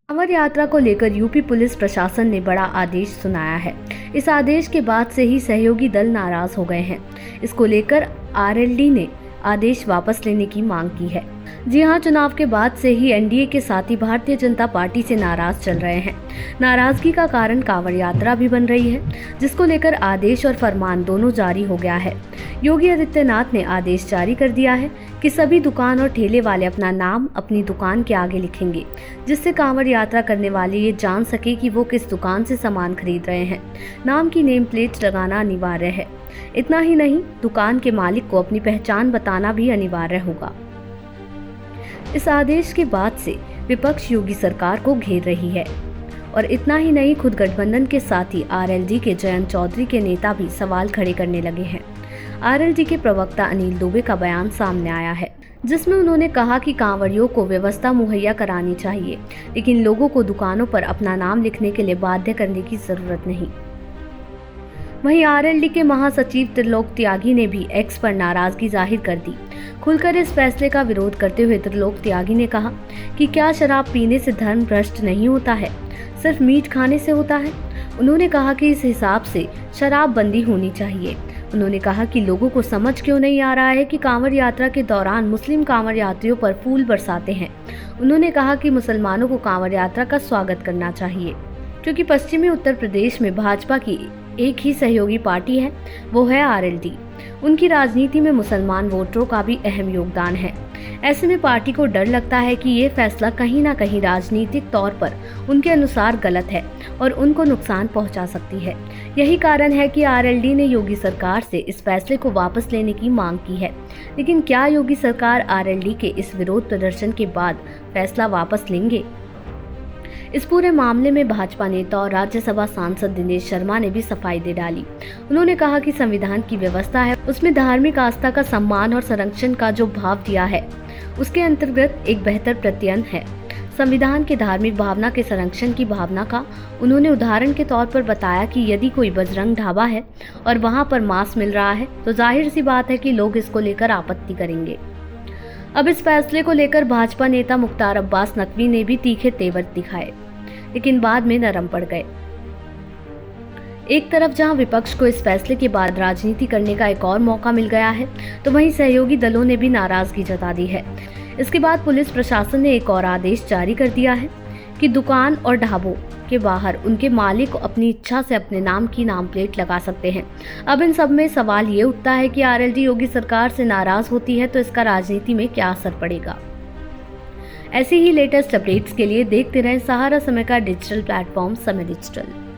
कांवड़ यात्रा को लेकर यूपी पुलिस प्रशासन ने बड़ा आदेश सुनाया है। इस आदेश के बाद से ही सहयोगी दल नाराज हो गए हैं। इसको लेकर आरएलडी ने आदेश वापस लेने की मांग की है। जी हां, चुनाव के बाद से ही एनडीए के साथी भारतीय जनता पार्टी से नाराज चल रहे हैं। नाराजगी का कारण कांवड़ यात्रा भी बन रही है, जिसको लेकर आदेश और फरमान दोनों जारी हो गया है। योगी आदित्यनाथ ने आदेश जारी कर दिया है कि सभी दुकान और ठेले वाले अपना नाम अपनी दुकान के आगे लिखेंगे, जिससे कांवड़ यात्रा करने वाले ये जान सके कि वो किस दुकान से सामान खरीद रहे हैं। नाम की नेम प्लेट लगाना अनिवार्य है। इतना ही नहीं, दुकान के मालिक को अपनी पहचान बताना भी अनिवार्य होगा। इस आदेश के बाद से विपक्ष योगी सरकार को घेर रही है। और इतना ही नहीं, खुद गठबंधन के साथ ही आरएलडी के जयंत चौधरी के नेता भी सवाल खड़े करने लगे हैं। आरएलडी के प्रवक्ता अनिल दुबे का बयान सामने आया है, जिसमें उन्होंने कहा कि कांवड़ियों को व्यवस्था मुहैया करानी चाहिए, लेकिन लोगों को दुकानों पर अपना नाम लिखने के लिए बाध्य करने की जरूरत नहीं। वहीं आरएलडी के महासचिव त्रिलोक त्यागी ने भी एक्स पर नाराजगी जाहिर कर दी। खुलकर इस फैसले का विरोध करते हुए त्रिलोक त्यागी ने कहा कि क्या शराब पीने से धर्म भ्रष्ट नहीं होता है, सिर्फ मीट खाने से होता है। उन्होंने कहा कि इस हिसाब से शराब बंदी होनी चाहिए। उन्होंने कहा कि लोगों को समझ क्यों नहीं आ रहा है कि कांवड़ यात्रा के दौरान मुस्लिम कांवड़ यात्रियों पर फूल बरसाते हैं। उन्होंने कहा कि मुसलमानों को कांवड़ यात्रा का स्वागत करना चाहिए, क्योंकि पश्चिमी उत्तर प्रदेश में भाजपा की एक ही सहयोगी पार्टी है, वो है आरएलडी। उनकी राजनीति में मुसलमान वोटरों का भी अहम योगदान है। ऐसे में पार्टी को डर लगता है कि ये फैसला कहीं ना कहीं राजनीतिक तौर पर उनके अनुसार गलत है और उनको नुकसान पहुंचा सकती है। यही कारण है कि आरएलडी ने योगी सरकार से इस फैसले को वापस लेने की मांग की है। लेकिन क्या योगी सरकार आरएलडी के इस विरोध प्रदर्शन के बाद फैसला वापस लेंगे? इस पूरे मामले में भाजपा नेता और राज्यसभा सांसद दिनेश शर्मा ने भी सफाई दे डाली। उन्होंने कहा कि संविधान की व्यवस्था है, उसमें धार्मिक आस्था का सम्मान और संरक्षण का जो भाव दिया है, उसके अंतर्गत एक बेहतर प्रत्ययन है। संविधान के धार्मिक भावना के संरक्षण की भावना का उन्होंने उदाहरण के तौर पर बताया कि यदि कोई बजरंग ढाबा है और वहां पर मांस मिल रहा है, तो जाहिर सी बात है कि लोग इसको लेकर आपत्ति करेंगे। अब इस फैसले को लेकर भाजपा नेता मुख्तार अब्बास नकवी ने भी तीखे तेवर दिखाए, लेकिन बाद में नरम पड़ गए। एक तरफ जहां विपक्ष को इस फैसले के बाद राजनीति करने का एक और मौका मिल गया है, तो वहीं सहयोगी दलों ने भी नाराजगी जता दी है। इसके बाद पुलिस प्रशासन ने एक और आदेश जारी कर दिया है कि दुकान और ढाबों के बाहर उनके मालिक अपनी इच्छा से अपने नाम की नाम प्लेट लगा सकते हैं। अब इन सब में सवाल ये उठता है कि आरएलडी योगी सरकार से नाराज होती है तो इसका राजनीति में क्या असर पड़ेगा। ऐसी ही लेटेस्ट अपडेट्स के लिए देखते रहें सहारा समय का डिजिटल प्लेटफॉर्म समय डिजिटल।